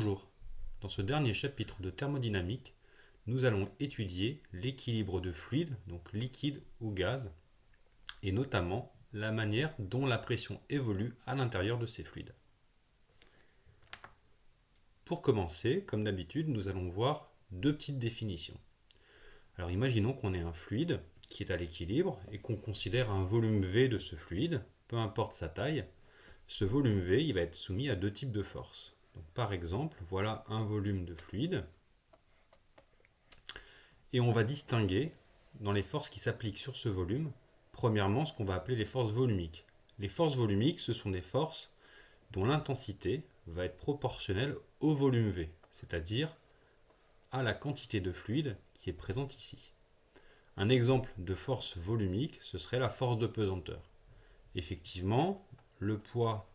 Bonjour, dans ce dernier chapitre de thermodynamique, nous allons étudier l'équilibre de fluides, donc liquide ou gaz, et notamment la manière dont la pression évolue à l'intérieur de ces fluides. Pour commencer, comme d'habitude, nous allons voir deux petites définitions. Alors imaginons qu'on ait un fluide qui est à l'équilibre et qu'on considère un volume V de ce fluide, peu importe sa taille. Ce volume V, il va être soumis à deux types de forces. Donc, par exemple, voilà un volume de fluide et on va distinguer dans les forces qui s'appliquent sur ce volume, premièrement ce qu'on va appeler les forces volumiques. Les forces volumiques, ce sont des forces dont l'intensité va être proportionnelle au volume V, c'est-à-dire à la quantité de fluide qui est présente ici. Un exemple de force volumique, ce serait la force de pesanteur. Effectivement, le poids,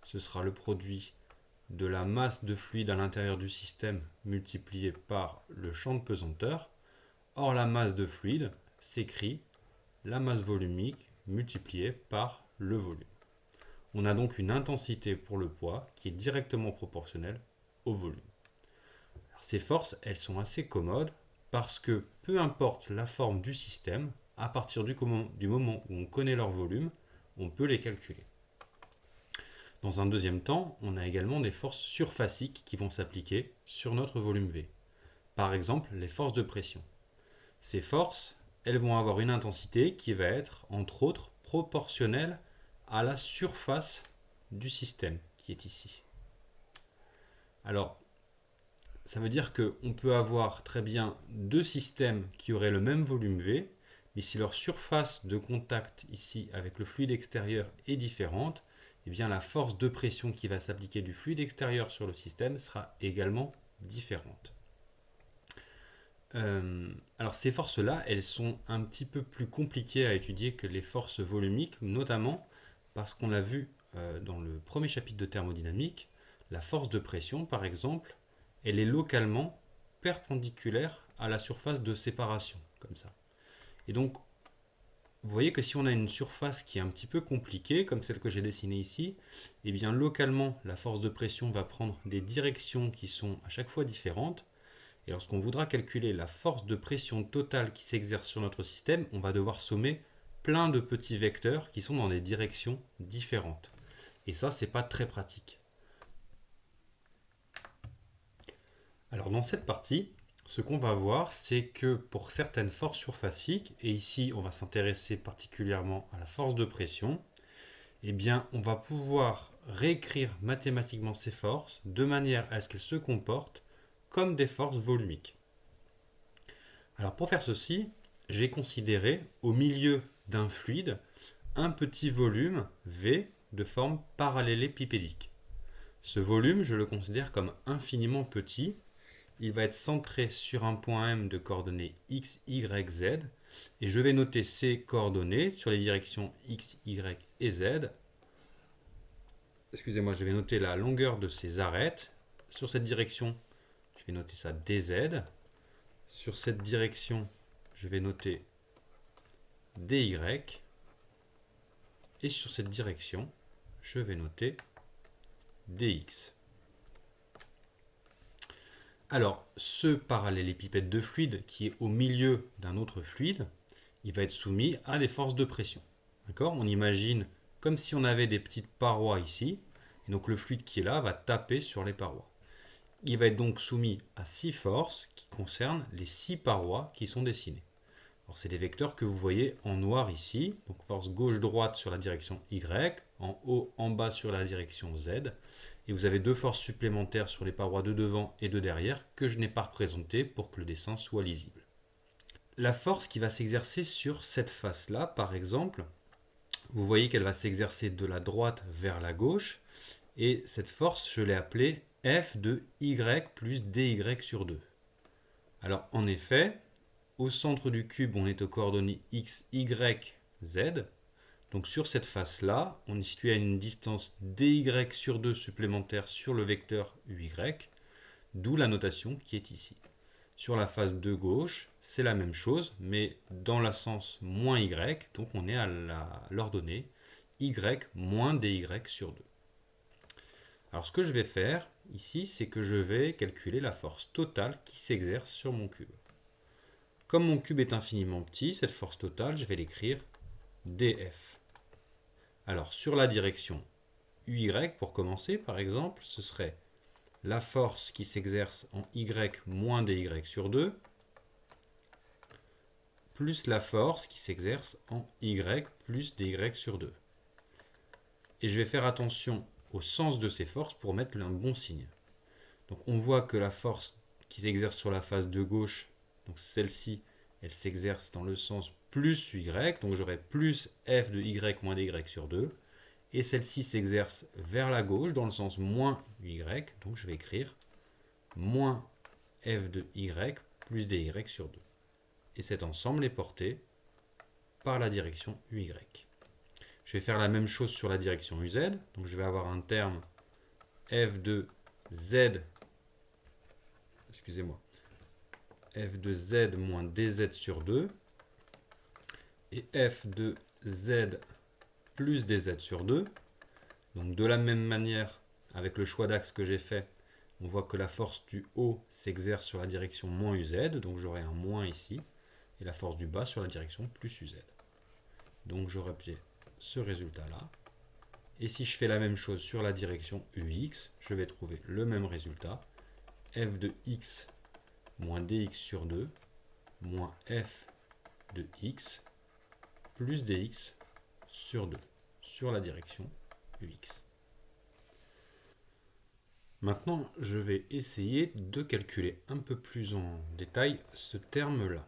ce sera le produit de la masse de fluide à l'intérieur du système multipliée par le champ de pesanteur. Or, la masse de fluide s'écrit la masse volumique multipliée par le volume. On a donc une intensité pour le poids qui est directement proportionnelle au volume. Alors, ces forces, elles sont assez commodes parce que peu importe la forme du système, à partir du moment où on connaît leur volume, on peut les calculer. Dans un deuxième temps, on a également des forces surfaciques qui vont s'appliquer sur notre volume V. Par exemple, les forces de pression. Ces forces, elles vont avoir une intensité qui va être, entre autres, proportionnelle à la surface du système qui est ici. Alors, ça veut dire qu'on peut avoir très bien deux systèmes qui auraient le même volume V, mais si leur surface de contact ici avec le fluide extérieur est différente, eh bien la force de pression qui va s'appliquer du fluide extérieur sur le système sera également différente. Alors ces forces-là, elles sont un petit peu plus compliquées à étudier que les forces volumiques, notamment parce qu'on l'a vu dans le premier chapitre de thermodynamique, la force de pression, par exemple, elle est localement perpendiculaire à la surface de séparation, comme ça. Et donc, vous voyez que si on a une surface qui est un petit peu compliquée, comme celle que j'ai dessinée ici, eh bien localement, la force de pression va prendre des directions qui sont à chaque fois différentes. Et lorsqu'on voudra calculer la force de pression totale qui s'exerce sur notre système, on va devoir sommer plein de petits vecteurs qui sont dans des directions différentes. Et ça, c'est pas très pratique. Alors dans cette partie, ce qu'on va voir, c'est que pour certaines forces surfaciques, et ici on va s'intéresser particulièrement à la force de pression, eh bien on va pouvoir réécrire mathématiquement ces forces de manière à ce qu'elles se comportent comme des forces volumiques. Alors pour faire ceci, j'ai considéré au milieu d'un fluide un petit volume V de forme parallélépipédique. Ce volume, je le considère comme infiniment petit. Il va être centré sur un point M de coordonnées x, y, z. Et je vais noter ces coordonnées sur les directions x, y et z. Excusez-moi, je vais noter la longueur de ces arêtes. Sur cette direction, je vais noter ça dz. Sur cette direction, je vais noter dy. Et sur cette direction, je vais noter dx. Alors, ce parallélépipède de fluide qui est au milieu d'un autre fluide, il va être soumis à des forces de pression. D'accord ? On imagine comme si on avait des petites parois ici, et donc le fluide qui est là va taper sur les parois. Il va être donc soumis à 6 forces qui concernent les 6 parois qui sont dessinées. Alors, c'est des vecteurs que vous voyez en noir ici, donc force gauche-droite sur la direction Y, en haut, en bas sur la direction Z, et vous avez deux forces supplémentaires sur les parois de devant et de derrière que je n'ai pas représentées pour que le dessin soit lisible. La force qui va s'exercer sur cette face-là, par exemple, vous voyez qu'elle va s'exercer de la droite vers la gauche, et cette force, je l'ai appelée F de Y plus dy sur 2. Alors, en effet, au centre du cube, on est aux coordonnées x, y, z. Donc sur cette face-là, on est situé à une distance dy sur 2 supplémentaire sur le vecteur uy, d'où la notation qui est ici. Sur la face de gauche, c'est la même chose, mais dans le sens moins y, donc on est à l'ordonnée y moins dy sur 2. Alors ce que je vais faire ici, c'est que je vais calculer la force totale qui s'exerce sur mon cube. Comme mon cube est infiniment petit, cette force totale, je vais l'écrire dF. Alors sur la direction UY, pour commencer par exemple, ce serait la force qui s'exerce en Y moins dy sur 2, plus la force qui s'exerce en Y plus dy sur 2. Et je vais faire attention au sens de ces forces pour mettre un bon signe. Donc on voit que la force qui s'exerce sur la face de gauche, donc celle-ci, elle s'exerce dans le sens plus Y, donc j'aurai plus F de Y moins dy sur 2. Et celle-ci s'exerce vers la gauche dans le sens moins Y, donc je vais écrire moins F de Y plus dy sur 2. Et cet ensemble est porté par la direction UY. Je vais faire la même chose sur la direction UZ, donc je vais avoir un terme F de Z, excusez-moi, F de Z moins dz sur 2 et F de Z plus dz sur 2. Donc de la même manière, avec le choix d'axe que j'ai fait, on voit que la force du haut s'exerce sur la direction moins UZ, donc j'aurai un moins ici, et la force du bas sur la direction plus UZ. Donc j'aurai ce résultat-là. Et si je fais la même chose sur la direction UX, je vais trouver le même résultat, f de x moins dx sur 2, moins f de x plus dx sur 2, sur la direction UX. Maintenant, je vais essayer de calculer un peu plus en détail ce terme-là.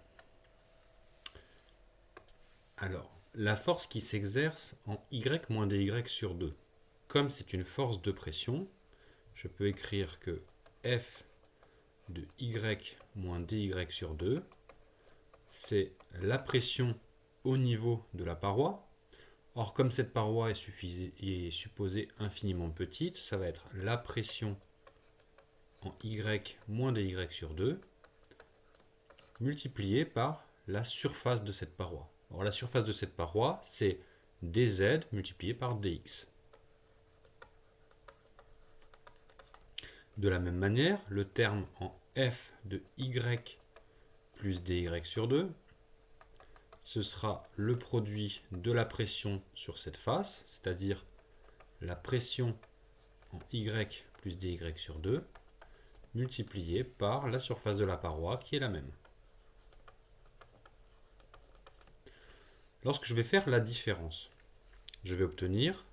Alors, la force qui s'exerce en y moins dy sur 2. Comme c'est une force de pression, je peux écrire que f de y moins dy sur 2, c'est la pression au niveau de la paroi. Or, comme cette paroi est supposée infiniment petite, ça va être la pression en y moins dy sur 2 multipliée par la surface de cette paroi. Alors, la surface de cette paroi, c'est dz multiplié par dx. De la même manière, le terme en f de y plus dy sur 2, ce sera le produit de la pression sur cette face, c'est-à-dire la pression en y plus dy sur 2, multipliée par la surface de la paroi qui est la même. Lorsque je vais faire la différence, je vais obtenir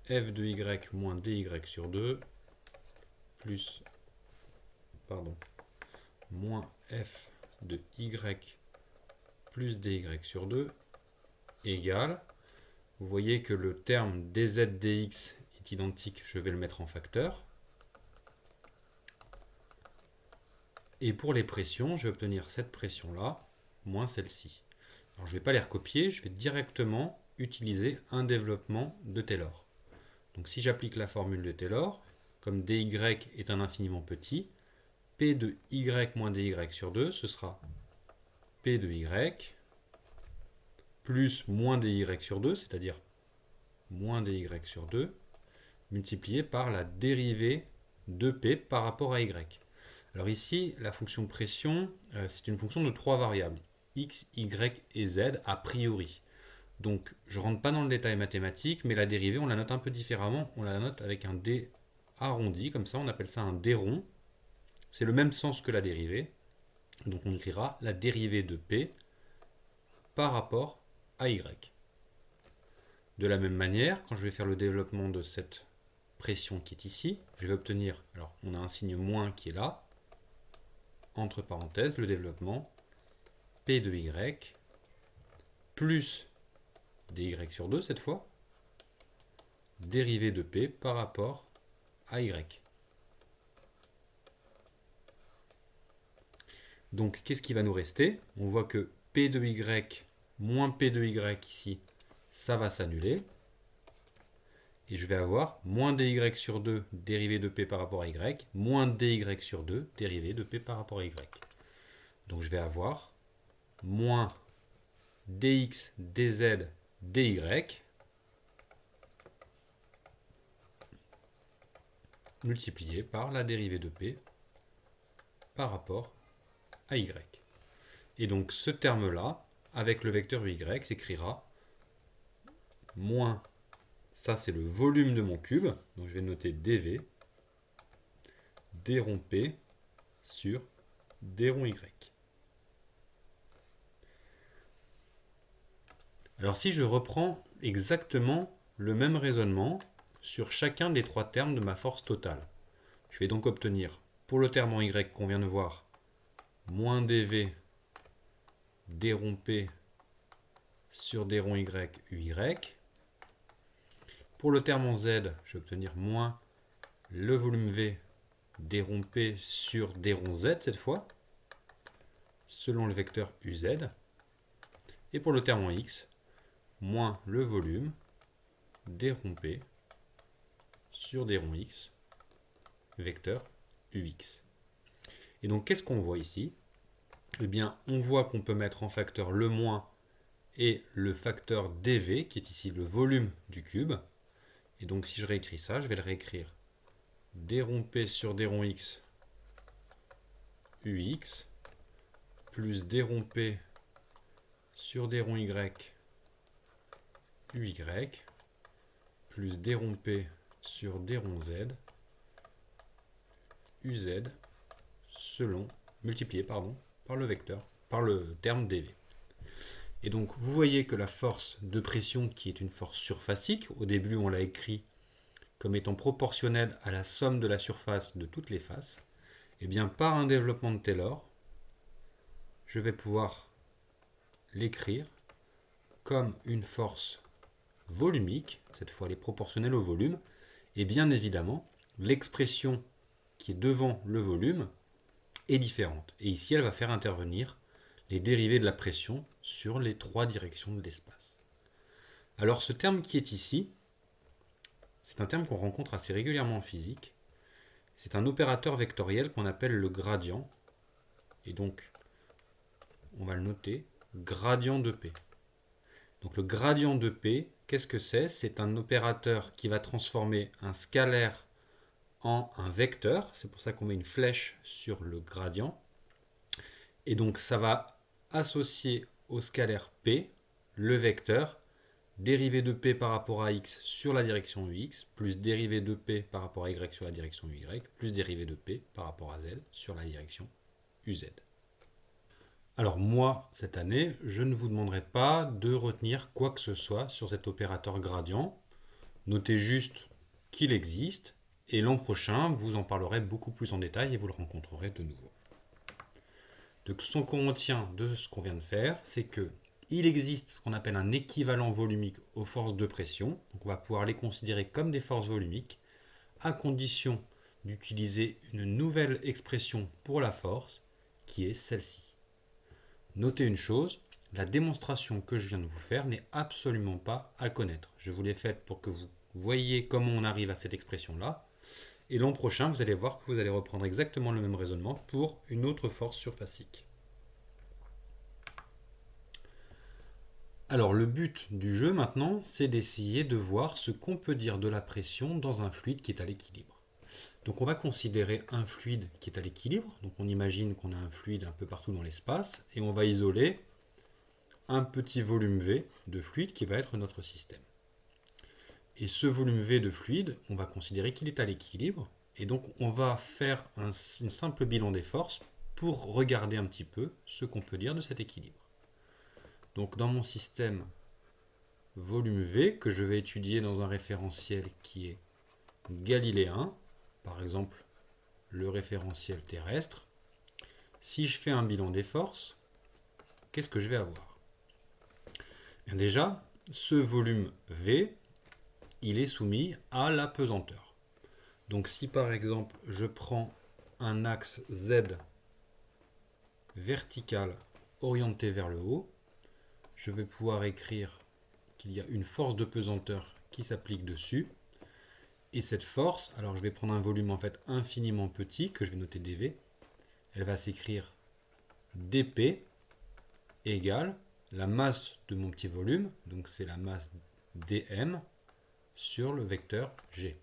f de y moins dy sur 2 plus moins f de y plus dy sur 2 égale, vous voyez que le terme dz dx est identique, je vais le mettre en facteur. Et pour les pressions, je vais obtenir cette pression-là moins celle-ci. Alors je ne vais pas les recopier, je vais directement utiliser un développement de Taylor. Donc si j'applique la formule de Taylor, comme dy est un infiniment petit, p de y moins dy sur 2, ce sera p de y plus moins dy sur 2, c'est-à-dire moins dy sur 2, multiplié par la dérivée de p par rapport à y. Alors ici, la fonction pression, c'est une fonction de trois variables, x, y et z a priori. Donc je ne rentre pas dans le détail mathématique, mais la dérivée, on la note un peu différemment. On la note avec un d arrondi, comme ça on appelle ça un d rond. C'est le même sens que la dérivée. Donc on écrira la dérivée de p par rapport à y. De la même manière, quand je vais faire le développement de cette pression qui est ici, je vais obtenir, alors on a un signe moins qui est là, entre parenthèses, le développement p de y plus dy sur 2 cette fois, dérivée de p par rapport à y. Donc qu'est-ce qui va nous rester? On voit que p de y moins p de y ici, ça va s'annuler. Et je vais avoir moins dy sur 2 dérivée de p par rapport à y, moins dy sur 2 dérivée de p par rapport à y. Donc je vais avoir moins dx dz, dy, multiplié par la dérivée de P par rapport à Y. Et donc ce terme-là, avec le vecteur Y, s'écrira moins, ça c'est le volume de mon cube, donc je vais noter dV, d rond P sur d rond Y. Alors si je reprends exactement le même raisonnement sur chacun des trois termes de ma force totale, je vais donc obtenir, pour le terme en Y qu'on vient de voir, moins dV d rond P sur d rond Y UY. Pour le terme en Z, je vais obtenir moins le volume V d rond P sur d rond Z cette fois, selon le vecteur UZ. Et pour le terme en X, moins le volume d rond P sur d rond X, vecteur UX. Et donc qu'est-ce qu'on voit ici? Eh bien, on voit qu'on peut mettre en facteur le moins et le facteur dV, qui est ici le volume du cube. Et donc si je réécris ça, je vais le réécrire d rond P sur d rond X UX plus d rond P sur d rond Y UY plus d rond P sur d rond Z UZ multiplié par le vecteur, par le terme dV. Et donc vous voyez que la force de pression, qui est une force surfacique, au début on l'a écrit comme étant proportionnelle à la somme de la surface de toutes les faces, et bien par un développement de Taylor, je vais pouvoir l'écrire comme une force volumique, cette fois elle est proportionnelle au volume, et bien évidemment l'expression qui est devant le volume est différente. Et ici elle va faire intervenir les dérivées de la pression sur les trois directions de l'espace. Alors ce terme qui est ici, c'est un terme qu'on rencontre assez régulièrement en physique. C'est un opérateur vectoriel qu'on appelle le gradient. Et donc, on va le noter, gradient de P. Donc le gradient de P, qu'est-ce que c'est? C'est un opérateur qui va transformer un scalaire en un vecteur. C'est pour ça qu'on met une flèche sur le gradient. Et donc ça va associer au scalaire P le vecteur dérivée de P par rapport à X sur la direction UX, plus dérivée de P par rapport à Y sur la direction UY, plus dérivée de P par rapport à Z sur la direction UZ. Alors moi, cette année, je ne vous demanderai pas de retenir quoi que ce soit sur cet opérateur gradient. Notez juste qu'il existe, et l'an prochain, vous en parlerez beaucoup plus en détail et vous le rencontrerez de nouveau. Donc ce qu'on retient de ce qu'on vient de faire, c'est que il existe ce qu'on appelle un équivalent volumique aux forces de pression. Donc on va pouvoir les considérer comme des forces volumiques, à condition d'utiliser une nouvelle expression pour la force, qui est celle-ci. Notez une chose, la démonstration que je viens de vous faire n'est absolument pas à connaître. Je vous l'ai faite pour que vous voyez comment on arrive à cette expression-là. Et l'an prochain, vous allez voir que vous allez reprendre exactement le même raisonnement pour une autre force surfacique. Alors le but du jeu maintenant, c'est d'essayer de voir ce qu'on peut dire de la pression dans un fluide qui est à l'équilibre. Donc on va considérer un fluide qui est à l'équilibre. Donc on imagine qu'on a un fluide un peu partout dans l'espace et on va isoler un petit volume V de fluide qui va être notre système. Et ce volume V de fluide, on va considérer qu'il est à l'équilibre. Et donc on va faire un simple bilan des forces pour regarder un petit peu ce qu'on peut dire de cet équilibre. Donc dans mon système volume V, que je vais étudier dans un référentiel qui est galiléen, par exemple le référentiel terrestre, si je fais un bilan des forces, qu'est-ce que je vais avoir? Bien déjà, ce volume V, il est soumis à la pesanteur. Donc si par exemple je prends un axe Z vertical orienté vers le haut, je vais pouvoir écrire qu'il y a une force de pesanteur qui s'applique dessus. Et cette force, alors je vais prendre un volume en fait infiniment petit, que je vais noter dV, elle va s'écrire dP égale la masse de mon petit volume, donc c'est la masse dm sur le vecteur g.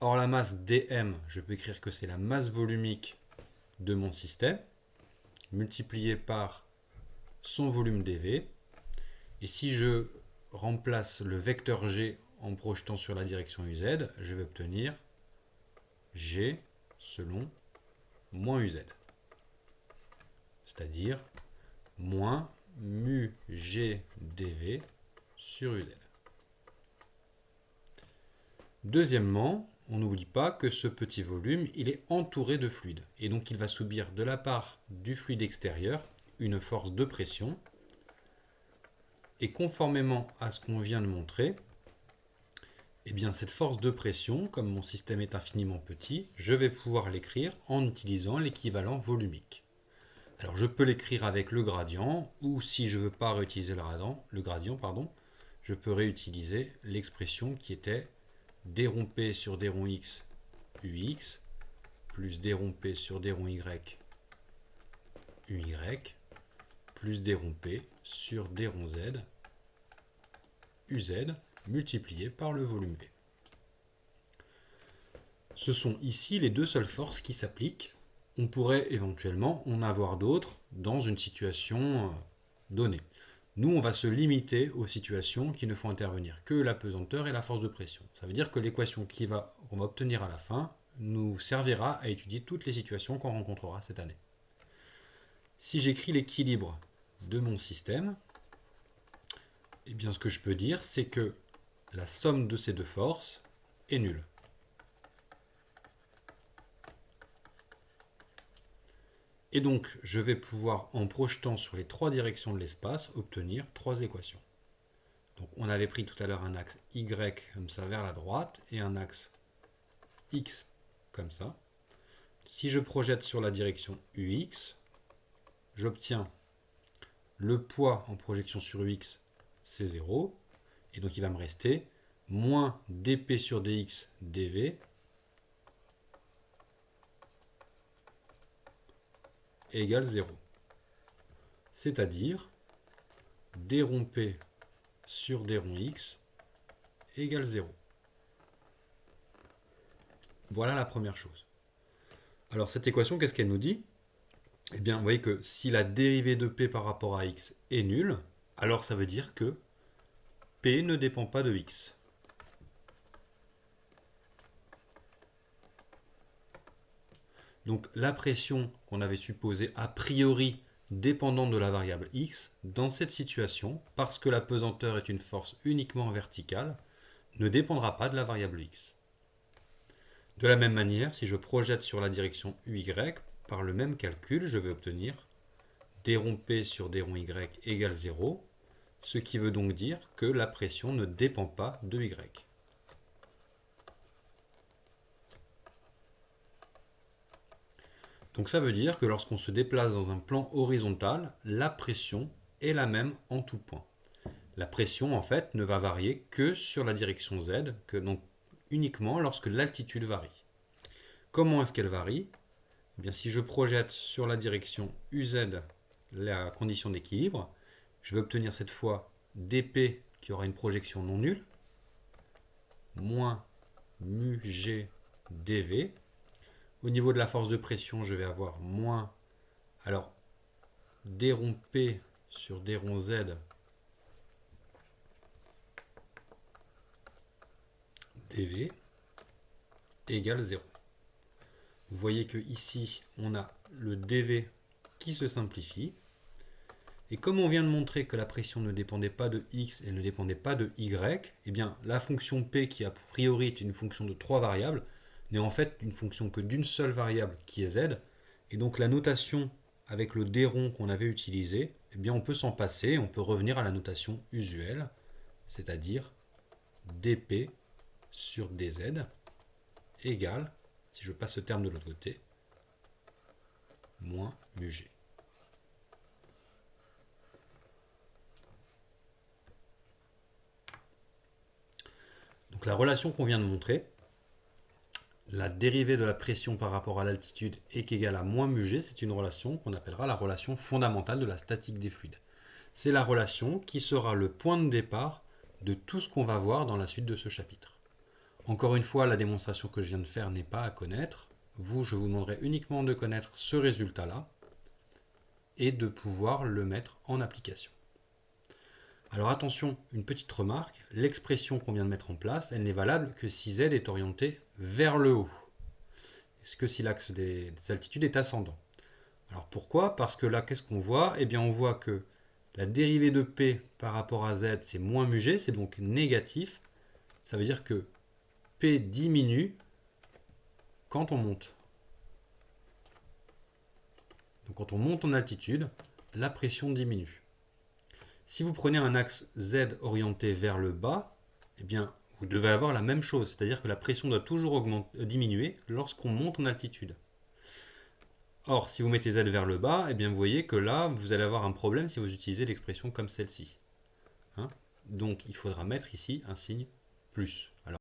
Or la masse dm, je peux écrire que c'est la masse volumique de mon système, multipliée par son volume dv. Et si je remplace le vecteur g en projetant sur la direction uz, je vais obtenir g selon moins uz. C'est-à-dire moins mu g dv sur uz. Deuxièmement, on n'oublie pas que ce petit volume, il est entouré de fluide. Et donc il va subir de la part du fluide extérieur une force de pression. Et conformément à ce qu'on vient de montrer, eh bien cette force de pression, comme mon système est infiniment petit, je vais pouvoir l'écrire en utilisant l'équivalent volumique. Alors je peux l'écrire avec le gradient, ou si je ne veux pas réutiliser le gradient, je peux réutiliser l'expression qui était d rond p sur d rond x ux plus d rond p sur d rond y uy plus d rond p sur d rond z uz multiplié par le volume V. Ce sont ici les deux seules forces qui s'appliquent. On pourrait éventuellement en avoir d'autres dans une situation donnée. Nous, on va se limiter aux situations qui ne font intervenir que la pesanteur et la force de pression. Ça veut dire que l'équation qu'on va obtenir à la fin nous servira à étudier toutes les situations qu'on rencontrera cette année. Si j'écris l'équilibre de mon système, eh bien ce que je peux dire, c'est que la somme de ces deux forces est nulle. Et donc, je vais pouvoir, en projetant sur les trois directions de l'espace, obtenir trois équations. Donc, on avait pris tout à l'heure un axe Y comme ça vers la droite et un axe X comme ça. Si je projette sur la direction UX, j'obtiens le poids en projection sur UX, c'est 0. Et donc, il va me rester moins dp sur dx dv égale 0. C'est-à-dire d rond p sur d rond x égale 0. Voilà la première chose. Alors cette équation, qu'est-ce qu'elle nous dit? Eh bien, vous voyez que si la dérivée de p par rapport à x est nulle, alors ça veut dire que p ne dépend pas de x. Donc la pression qu'on avait supposée a priori dépendante de la variable x, dans cette situation, parce que la pesanteur est une force uniquement verticale, ne dépendra pas de la variable x. De la même manière, si je projette sur la direction uy, par le même calcul, je vais obtenir d rond p sur d rond y égale 0, ce qui veut donc dire que la pression ne dépend pas de y. Donc ça veut dire que lorsqu'on se déplace dans un plan horizontal, la pression est la même en tout point. La pression, en fait, ne va varier que sur la direction z, donc uniquement lorsque l'altitude varie. Comment est-ce qu'elle varie? Eh bien, si je projette sur la direction uz la condition d'équilibre, je vais obtenir cette fois dp qui aura une projection non nulle, moins mu g dv. Au niveau de la force de pression, je vais avoir moins, alors, d rond p sur d rond z dv égale 0. Vous voyez que ici, on a le dv qui se simplifie. Et comme on vient de montrer que la pression ne dépendait pas de x et ne dépendait pas de y, eh bien la fonction p qui a priori est une fonction de trois variables n'est en fait une fonction que d'une seule variable qui est z. Et donc la notation avec le d rond qu'on avait utilisé, eh bien on peut s'en passer, on peut revenir à la notation usuelle, c'est-à-dire dp sur dz égale, si je passe ce terme de l'autre côté, moins mu g. Donc la relation qu'on vient de montrer, la dérivée de la pression par rapport à l'altitude est égale à moins mu g, c'est une relation qu'on appellera la relation fondamentale de la statique des fluides. C'est la relation qui sera le point de départ de tout ce qu'on va voir dans la suite de ce chapitre. Encore une fois, la démonstration que je viens de faire n'est pas à connaître. Vous, je vous demanderai uniquement de connaître ce résultat-là et de pouvoir le mettre en application. Alors attention, une petite remarque, l'expression qu'on vient de mettre en place, elle n'est valable que si z est orienté vers le haut. Est-ce que si l'axe des altitudes est ascendant? Alors pourquoi? Parce que là, qu'est-ce qu'on voit? Eh bien, on voit que la dérivée de P par rapport à Z, c'est moins mu G, c'est donc négatif. Ça veut dire que P diminue quand on monte. Donc quand on monte en altitude, la pression diminue. Si vous prenez un axe Z orienté vers le bas, eh bien, vous devez avoir la même chose, c'est-à-dire que la pression doit toujours diminuer lorsqu'on monte en altitude. Or, si vous mettez Z vers le bas, eh bien, vous voyez que là, vous allez avoir un problème si vous utilisez l'expression comme celle-ci. Hein? Donc, il faudra mettre ici un signe plus. Alors,